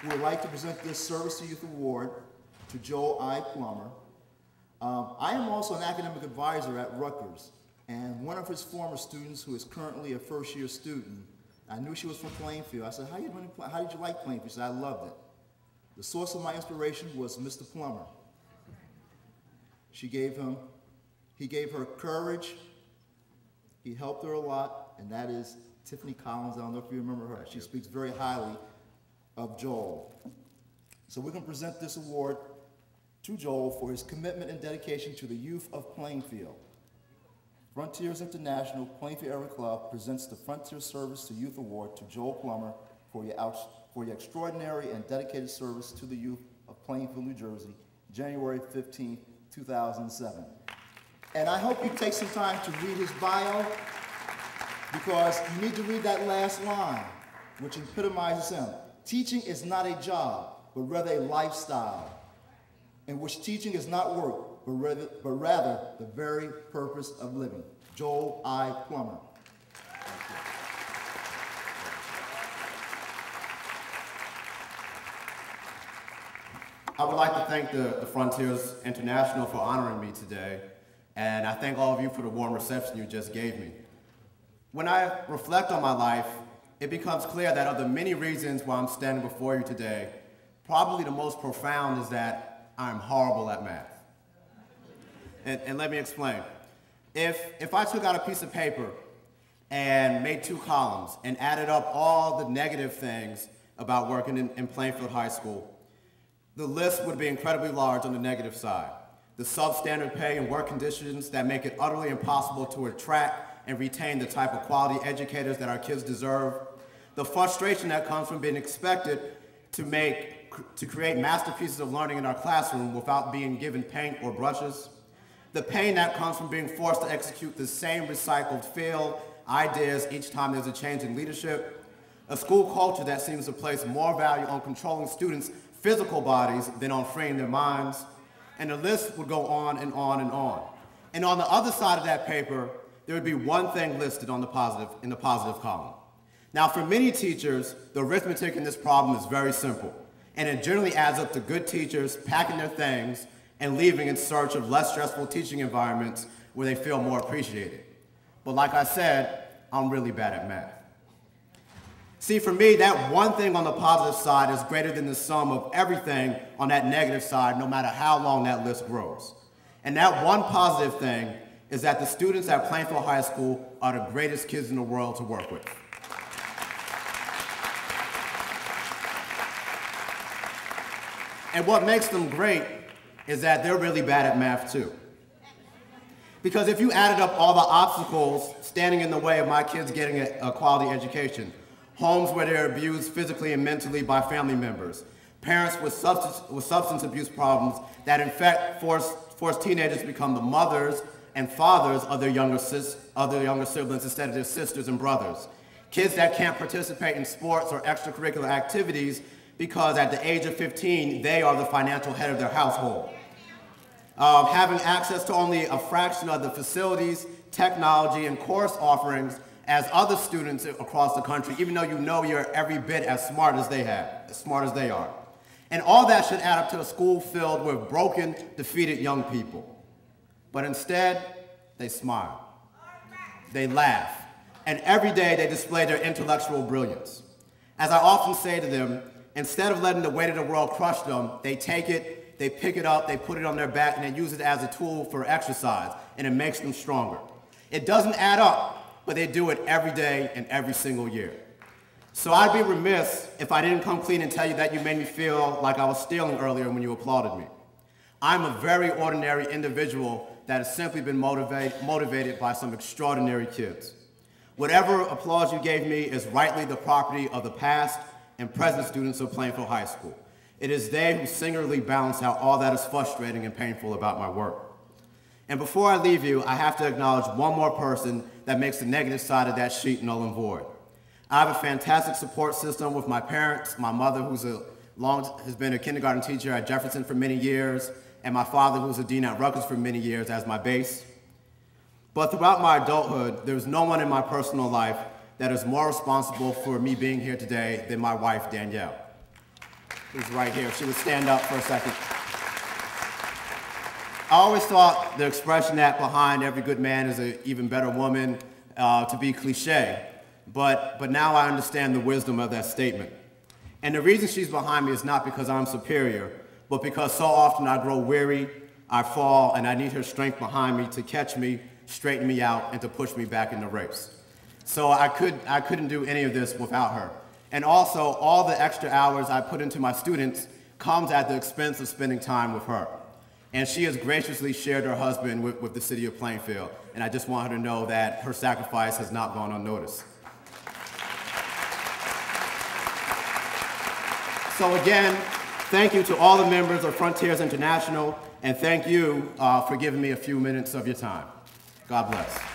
We would like to present this Service to Youth Award to Joel I. Plummer. I am also an academic advisor at Rutgers, and one of his former students, who is currently a first-year student, I knew she was from Plainfield. I said, how did you like Plainfield? She said, I loved it. The source of my inspiration was Mr. Plummer. He gave her courage. He helped her a lot, and that is Tiffany Collins. I don't know if you remember her. She speaks very highly of Joel. So we're going to present this award to Joel for his commitment and dedication to the youth of Plainfield. Frontiers International Plainfield Area Club presents the Frontier Service to Youth Award to Joel Plummer for your extraordinary and dedicated service to the youth of Plainfield, New Jersey, January 15, 2007. And I hope you take some time to read his bio, because you need to read that last line, which epitomizes him. Teaching is not a job, but rather a lifestyle, in which teaching is not work, but rather the very purpose of living. Joel I. Plummer. I would like to thank the Frontiers International for honoring me today, and I thank all of you for the warm reception you just gave me. When I reflect on my life, it becomes clear that of the many reasons why I'm standing before you today, probably the most profound is that I'm horrible at math. And let me explain. If I took out a piece of paper and made 2 columns and added up all the negative things about working in Plainfield High School, the list would be incredibly large on the negative side. The substandard pay and work conditions that make it utterly impossible to attract and retain the type of quality educators that our kids deserve. The frustration that comes from being expected to create masterpieces of learning in our classroom without being given paint or brushes. The pain that comes from being forced to execute the same recycled failed ideas each time there's a change in leadership. A school culture that seems to place more value on controlling students' physical bodies than on freeing their minds. And the list would go on and on and on. And on the other side of that paper, there would be one thing listed in the positive column. Now, for many teachers, the arithmetic in this problem is very simple, and it generally adds up to good teachers packing their things and leaving in search of less stressful teaching environments where they feel more appreciated. But like I said, I'm really bad at math. See, for me, that one thing on the positive side is greater than the sum of everything on that negative side, no matter how long that list grows. And that one positive thing is that the students at Plainfield High School are the greatest kids in the world to work with. And what makes them great is that they're really bad at math too. Because if you added up all the obstacles standing in the way of my kids getting a quality education, homes where they're abused physically and mentally by family members, parents with substance abuse problems that in fact force teenagers to become the mothers and fathers of their younger siblings instead of their sisters and brothers, kids that can't participate in sports or extracurricular activities because at the age of 15, they are the financial head of their household. Having access to only a fraction of the facilities, technology, and course offerings as other students across the country, even though you know you're every bit as smart as they are. And all that should add up to a school filled with broken, defeated young people. But instead, they smile, they laugh, and every day they display their intellectual brilliance. As I often say to them, instead of letting the weight of the world crush them, they take it, they pick it up, they put it on their back, and they use it as a tool for exercise, and it makes them stronger. It doesn't add up, but they do it every day and every single year. So I'd be remiss if I didn't come clean and tell you that you made me feel like I was stealing earlier when you applauded me. I'm a very ordinary individual that has simply been motivated by some extraordinary kids. Whatever applause you gave me is rightly the property of the past and present students of Plainfield High School. It is they who singularly balance out all that is frustrating and painful about my work. And before I leave you, I have to acknowledge one more person that makes the negative side of that sheet null and void. I have a fantastic support system with my parents, my mother who's has been a kindergarten teacher at Jefferson for many years, and my father who's a dean at Rutgers for many years as my base. But throughout my adulthood, there's no one in my personal life that is more responsible for me being here today than my wife, Danielle. who's right here. She would stand up for a second. I always thought the expression that behind every good man is an even better woman to be cliche, but now I understand the wisdom of that statement. And the reason she's behind me is not because I'm superior, but because so often I grow weary, I fall, and I need her strength behind me to catch me, straighten me out, and to push me back in the race. So I couldn't do any of this without her. And also, all the extra hours I put into my students comes at the expense of spending time with her. And she has graciously shared her husband with the city of Plainfield, and I just want her to know that her sacrifice has not gone unnoticed. So again, thank you to all the members of Frontiers International, and thank you for giving me a few minutes of your time. God bless.